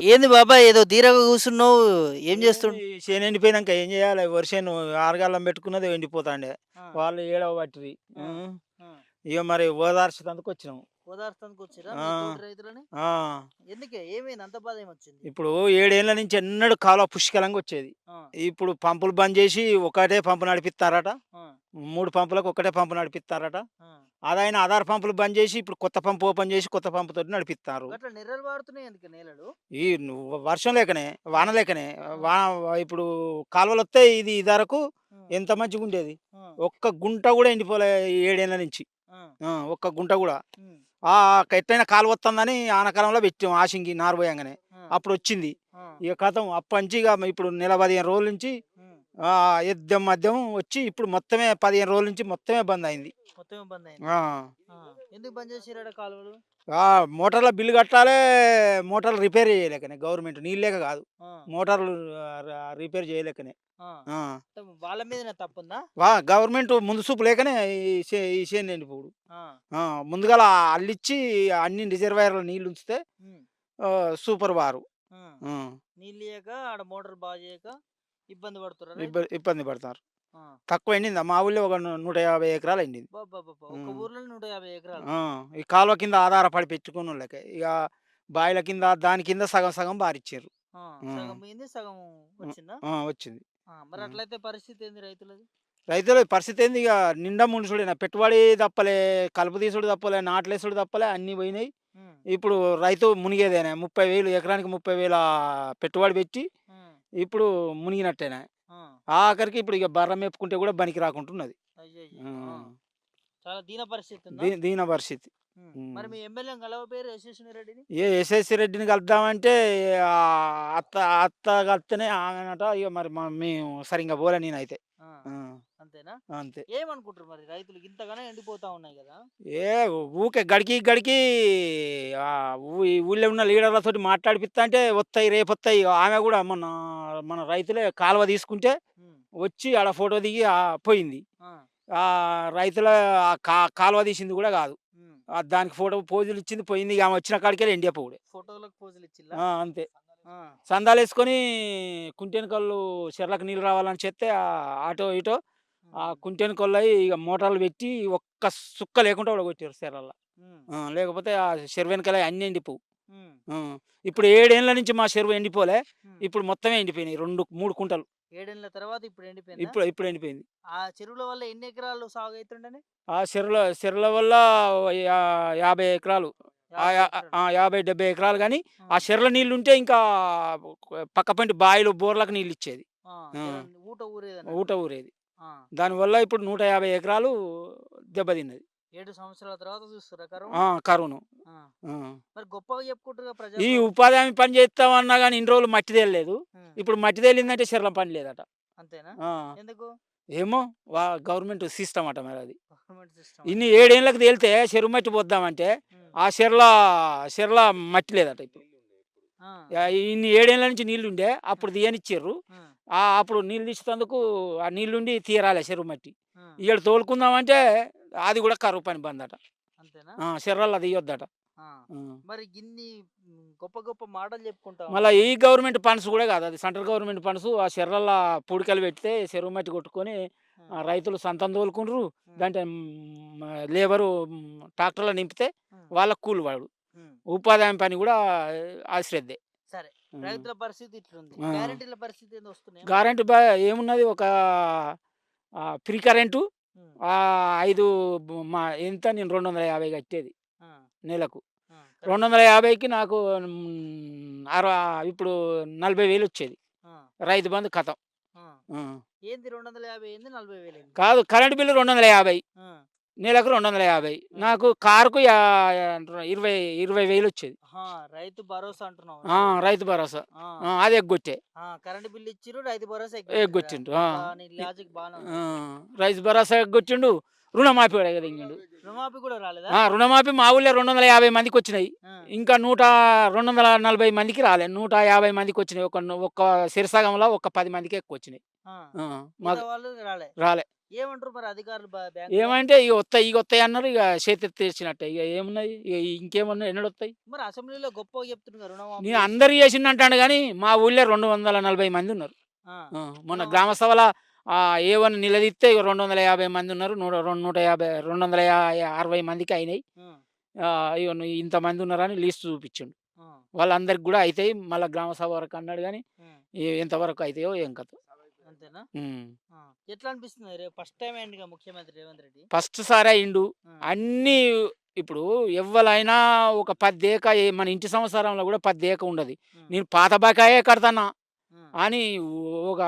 ఏంది బాబాయ్ ఏదో ధీరగా కూసున్నావు? ఏం ఏంది చేస్తుండు? చేను ఎండిపోయినంక ఏం జేయాలె? వరి చేను ఆరగాలం పెట్టుకున్నది ఎండిపోతాండే. ఆ! వాళ్ళు ఏడవ పట్టిరి. ఆ! హ్మ్. ఆ! ఇగ మరి ఓదార్చడానికొచ్చినాం. ఓదార్చడానికొచ్చిర్రా మీ ఆ! తోటి రైతులని? ఆ! ఎందుకే? ఏమైంది? అంత బాధ ఏమొచ్చింది? ఇప్పుడు 7 ఏళ్ల నుంచి ఎన్నడూ కాలువ పుష్కలంగొచ్చేది. ఆ! ఇప్పుడు పంపులు బంద్ జేసి ఒకటే పంపు నడిపిత్తారట. ఆ! 3 పంపులకు ఒకటే పంపు నడిపిత్తారట. ఆ! అదైనా ఆధార్ పంపులు బంద్ జేసి ఇప్పుడు కొత్త పంప్ ఓపెన్ జేసి కొత్త పంపుతోటి నడిపిత్తార్రు. గట్ల నెర్రలు పారుతున్నాయి ఎందుకే నేలలు? ఈ వర్షం లేకనే, ఆ! వాన లేకనే ఆ! వా ఇప్పుడు కాలువలొత్తే ఇది ఇదివరకు హ్మ్. ఎంత మంచిగుండేది. ఆ! ఒక్క గుంట గూడా ఎండిపోలే ఈ 7 ఏళ్ల నుంచి. ఆ! ఆ! ఒక్క గుంట గూడా. హ్మ్. ఎట్టైనా కాలువొత్తందని ఆనకాలంలో పెట్టాం ఆశింగి నారు పోయంగానే. ఆ! అప్పుడొచ్చింది. ఆ! ఇగ ఖతం అప్పటినుంచి ఇగ ఇప్పుడు నెల 15 రోజుల నుంచి హ్మ్. ఎద్దెం మద్దెం వచ్చి ఇప్పుడు మొత్తమే 15 రోజుల నుంచి మొత్తమే బందయింది. మొత్తం బందయింది. ఆ! ఆ! ఎందుకు బంద్ చేసిర్రాడ కాలువలు? ఆ! మోటార్ల బిల్లు కట్టాలే, మోటార్లు రిపేర్ చేయలేకనే గవర్నమెంట్ నీళ్ళు లేక కాదు. ఆ! మోటార్లు రిపేర్ చేయలేకనే. ఆ! ఆ! వాళ్ళ మీదనే తప్పుందా? గవర్నమెంట్ ముందు చూపు లేకనే ఈ చేను ఎండిపోవుడు. ఆ! ఆ! ముందుగాల అల్లిచ్చి అన్ని రిజర్వాయర్‌లో నీళ్లుంచితే హ్మ్. సూపర్ వారు. ఆ! హ్మ్. నీళ్ళియ్యక ఆడ మోటార్ బాగు చేయక ఇబ్బంది పడుతుర్రా రైతులు? ఇబ్బంది పడతారు. ఆ! తక్కువ ఎండిందా మా ఊళ్ళో ఒక 150 ఎకరాలు ఎండింది. అబ్బబ్బబ్బా! ఒక్క హ్మ్. ఊర్లోనే 150 ఎకరాలు. ఆ! ఈ కాలువ కింద ఆధారపడి పెట్టుకున్నోళ్ళకే. ఇగ బాయిల కింద దాని కింద సగం సగం బారిచ్చిర్రు. ఆ! హ్మ్. సగం పోయింది, సగం హ్మ్. వచ్చిందా? వచ్చింది. ఆ! మరి హ్మ్. అట్లయితే పరిస్థితి ఏంది రైతులది? రైతుల పరిస్థితేంది ఇగ నిండా ముంచుడేనా. పెట్టుబడి తప్పలే, కలుపు తీసుడు తప్పలే, నాట్లేసుడు తప్పలే అన్నీ పోయినాయి. హ్మ్. ఇప్పుడు రైతు మునిగేదేనా 30,000 ఎకరానికి 30,000 పెట్టుబడి పెట్టి హ్మ్. ఇప్పుడు మునిగినట్టేనాయే. ఆ! ఆఖరికి ఇప్పుడు ఇగ బర్ర మేపుకుంటే కూడా బనికి రాకుంటున్నది. అయ్యయ్యయ్యో! ఆ! హ్మ్. చాలా దీన పరిస్థితి ఉందా? దీన పరిస్థితి. హ్మ్. హ్మ్. మరి మీ ఎమ్మెల్యేని గలవపోయారు యశస్విని రెడ్డిని? ఎస్ఎస్‌సి రెడ్డిని కలుద్దామంటే అత్త అత్త కలిత్తేనే ఆమెనట ఇగ మరి మేము సరింగా పోలే నేనైతే. ఆ! ఆ! అంతేనా? అంతే. ఏమనుకుంటారు మరి రైతులు ఇంతగానం ఎండిపోతా ఉన్నాయి గదా! ఏ ఊకే గడికి గడికి ఈ ఊళ్ళో ఉన్న లీడర్లతోటి మాట్లాడిపిత్తాంటే వత్తయి, రేపొత్తయి. ఆమె గూడా మన రైతులే కాలువ తీసుకుంటే హ్మ్. వచ్చి ఆడ ఫోటో దిగి పోయింది. ఆ! రైతుల కాలువ తీసింది గూడా గాదు. హ్మ్. దానికి ఫోటో పోజులిచ్చింది పోయింది. ఇగ ఆమె వచ్చిన కాడికెళ్ళి ఎండిపోవుడే. ఫోటోలకు పోజులిచ్చిల్లా? అంతే. ఆ! సందాలేసుకొని కుంటెనకల్లు చెర్లకు నీళ్ళు రావాలని చెప్తే అటో ఇటో హ్మ్. కుంటెనకోళ్ళయి ఇగ మోటార్లు పెట్టి ఒక్క సుక్క లేకుండా ఊడగొట్టిర్రు చెర్లల్ల. హ్మ్. లేకపోతే ఆ చెరువు వెనకాల అన్నీ ఎండిపోవు. హ్మ్. హ్మ్. ఇప్పుడు 7 ఏండ్ల నుంచి మా చెరువు ఎండిపోలే. హ్మ్. ఇప్పుడు మొత్తమే ఎండిపోయినాయి. 3 కుంటలు. 7 ఏళ్ల తర్వాత ఇప్పుడు ఎండిపోయిందా? ఇప్పుడు ఎండిపోయింది. ఆ చెరువుల వల్ల ఎన్ని ఎకరాలు సాగు అయితుండేనే? చెరువుల వల్ల యా 50 ఎకరాలు. 50 ఎకరాలు. 50, 70 ఎకరాలు గాని, ఆ! ఆ చెర్ల నీళ్లుంటే ఇంకా పక్క పంటి బాయిలు, బోర్లకు నీళ్ళిచ్చేది. ఆ! ఆ! జర ఊట ఊరేదన్నట్టు. ఊట ఊరేది. ఆ! దానివల్ల ఇప్పుడు 150 ఎకరాలు దెబ్బతిన్నది. 7 సంవత్సరాల తర్వాత చూస్తుర్రా కరువును? కరువును. ఆ! ఆ! మరి గొప్పగా చెప్పుకుంటారుగా ఈ ప్రజాప్రభుత్వం. ఉపాధి హామీ పని చేస్తామన్నా గాని ఇన్ని రోజులు మట్టి తేలలేదు. హ్మ్. ఇప్పుడు మట్టి తేలిందంటే చెర్ల పని లేదట. అంతేనా? ఆ! ఎందుకు? ఏమో గవర్నమెంట్ సిస్టమ్ అట మరది. గవర్నమెంట్ సిస్టమ్ ఇన్ని అంటారా? 7 ఏండ్లకి తేలితే చెరువు మట్టి పోద్దామంటే, హ్మ్. ఆ చెర్ల మట్టి లేదట ఇప్పుడు. ఆ! ఇన్ని 7 ఏండ్ల నుంచి నీళ్లుండే అప్పుడు హ్మ్. తీయనిచ్చిర్రు. హ్మ్. అప్పుడు నీళ్ళు తీసేటందుకు ఆ నీళ్లుండి తీయరాలే చెరువు మట్టి. హ్మ్. ఇయ్యాల తోలుకుందామంటే అది కూడా కరువు పని బందట. అంతేనా? చెర్లల్ల తీయొద్దట. ఆ! హ్మ్. మరి గిన్ని గొప్ప గొప్ప మాటలు చెప్పుకుంటా మళ్ళా ఉన్నావు. ఈ గవర్నమెంట్ ఫండ్స్ గూడా గాదు. అది సెంట్రల్ గవర్నమెంట్ ఫండ్స్. ఆ చెర్లల్ల పూడికలు పెడితే చెరువు మట్టి కొట్టుకొని హ్మ్. రైతులు సంతం తోలుకుండ్రు. హ్మ్. దాంట్లో లేబరు ట్రాక్టర్‌లో నింపితే హ్మ్. వాళ్ళకి కూలి పడుడు. హ్మ్. ఉపాధి హామీ పని గూడా ఆ శ్రద్ధే. సరే. హ్మ్. రైతుల పరిస్థితి ఇట్లుంది. ఆ! గ్యారంటీల పరిస్థితి ఏంది వస్తున్నాయా మరి? గ్యారంటీ ఏమున్నది ఒక ఫ్రీ కరెంటు హ్మ్. 5 ఎంత నేను 250 కట్టేది ఆ! నెలకు. ఆ! Current bill. 250కి నాకు ఇప్పుడు 40,000 వచ్చేది. ఆ! రైతు బంధు ఖతం. ఆ! హ్మ్. ఏంది 250 ఏంది? 40,000 ఏంది? కాదు కరెంట్ బిల్లు 250. ఆ! నెలకు 250. ఆ! నాకు కారుకు 20,000 వచ్చేది. ఆహా! రైతు భరోసా అంటున్నావు నువ్వు. రైతు భరోసా. ఆ! అది ఎగ్గొట్టే. కరెంట్ బిల్ ఇచ్చిర్రు. రైతు భరోసా ఎగ్గొట్టిర్రా? ఎగ్గొట్టిండు. అబ్బా! నీ లాజిక్ బానే ఆ! ఉన్నది. రైతు భరోసా ఎగ్గొట్టిండు. రుణమాఫీ కూడా ఎగదింగిండు. రుణమాఫీ కూడా రాలేదా? రుణమాఫీ మా ఊళ్ళో 250 మందికి వచ్చినాయి. ఆ, ఇంకా 240 మందికి రాలే. 150 మందికి వచ్చినాయి. ఒక్క సిరసగంలో ఒక 10 మందికి ఎక్కువ వచ్చినాయి. ఆ. మాకు మిగతా వాళ్ళు రాలే. రాలే. ఏమంటారు మరి అధికారులు బ్యాంక్ ఏమంటే ఇక వస్తాయి అన్నారు. ఇక చేతెత్తేసినట్టే. ఇక ఏమున్నాయి, ఇక ఇంకేమన్నా ఎన్నడొస్తాయి. మరి అసెంబ్లీలో గొప్పగా చెప్తున్నారు రుణమాఫీ నేను అందరు చేసిండు అంటాను కానీ మా ఊళ్ళో 240 మంది ఉన్నారు. ఆ, మొన్న రుణమాఫీ. గ్రామ సభల ఏవని నిలదీస్తే ఇక 250 మంది ఉన్నారు. 260 మందికి అయినాయి. ఉమ్, ఇగో ఇంతమంది ఉన్నారని లిస్ట్ చూపించిండు. ఉమ్, వాళ్ళందరికి కూడా అవుతాయి. మళ్ళీ గ్రామ సభ వరకు అన్నాడు కానీ ఉమ్. ఎంతవరకు అవుతాయో ఏం కథ. అంతేనా? ఉమ్. ఆ. ఎట్లా అనిపిస్తుంది రేపు ఫస్ట్ టైం అయిందిగా ముఖ్యమంత్రి రేవంత్ రెడ్డి? ఫస్ట్ సారి అయిండు. ఆ, అన్నీ ఇప్పుడు ఎవ్వలైనా ఒక 10 ఏక మన ఇంటి సంవత్సరంలో కూడా 10 ఏక ఉండదు. ఉమ్, నేను పాత బకాయే కడతానా ఉమ్, అని ఒక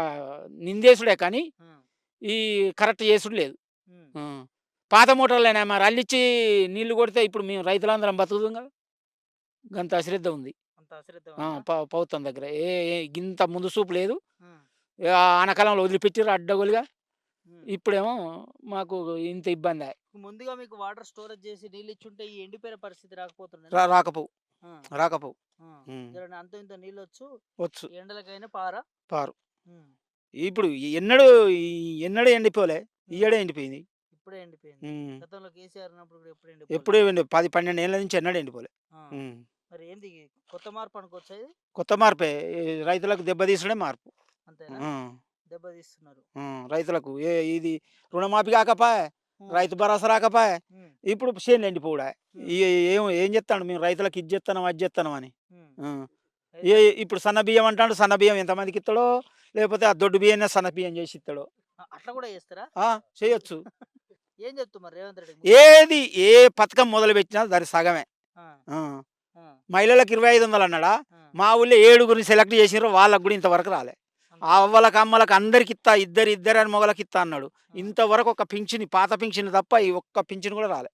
నిందేసుడే కానీ ఉమ్, ఈ కరెక్ట్ చేసుడు లేదు. ఉమ్. ఆ. పాత మోటార్లైనా మరి అల్లిచ్చి నీళ్లు కొడితే ఇప్పుడు మేము రైతులందరం బతుకుతాం కదా. గంత అశ్రద్ధ ఉంది అంత అశ్రద్ధ ఉందా? ప్రభుత్వం దగ్గర. గింత ముందు చూపు లేదు. ఉమ్, ఆనకాలంలో వదిలిపెట్టారు అడ్డగోలుగా. ఉమ్. ఇప్పుడేమో మాకు ఇంత ఇబ్బంది. ముందుగా మీకు వాటర్ స్టోరేజ్ చేసి నీళ్ళు ఇచ్చుంటే ఈ ఎండిపోయిన పరిస్థితి రాకపోతుండే. రాకపోవు. అంత ఇంత నీళ్ళు వచ్చు వచ్చు ఈ ఎండలకైనా పారా. పారు. ఉమ్, ఇప్పుడు ఎన్నడూ ఎండిపోలే. ఈయడే ఎండిపోయింది. ఇప్పుడే ఎండిపోయింది. ఉమ్. గతంలో కేసీఆర్ ఉన్నప్పుడు కూడా ఎప్పుడు ఎప్పుడు ఎండిపోయింది. 10-12 ఏళ్ళ నుంచి ఎన్నడూ ఎండిపోలే. ఉమ్. మరి ఏంది కొత్త మార్పు అనుకోవచ్చా ఇది? కొత్త మార్పే. రైతులకు దెబ్బతీసుడే మార్పు. అంతేనా? ఉమ్. దెబ్బతీస్తున్నారు. రైతులకు ఇది రుణమాఫీ కాకపాయే, ఉమ్, రైతు భరోసా రాకపాయే, ఉమ్, ఇప్పుడు చేనులు ఎండిపోవుడా. ఉమ్, ఏం చెప్తాను మేము రైతులకు ఇది చెప్తాను అది చెప్తాను అని. ఉమ్. ఇప్పుడు సన్న బియ్యం అంటాడు. సన్న బియ్యం ఎంతమందికి ఇస్తాడో, లేకపోతే ఆ దొడ్డు బియ్యం సన్న బియ్యం చేసి ఇస్తాడో. అట్లా కూడా చేస్తారా? చేయొచ్చు. ఏం చెప్తున్నారు రేవంత్ రెడ్డి? ఏది ఏ పథకం మొదలు పెట్టినా దాని సగమే. ఆ. మహిళలకు 2500 అన్నాడా. మా ఊళ్ళో 7గురిని సెలెక్ట్ చేసినారు. వాళ్ళకు కూడా ఇంతవరకు రాలే. అవ్వలకు అమ్మలకు అందరికి ఇస్తా, ఇద్దరు అని మొగలకు ఇస్తా అన్నాడు. ఇంతవరకు ఒక పింఛని, పాత పింఛని తప్ప ఈ ఒక్క పింఛని కూడా రాలే.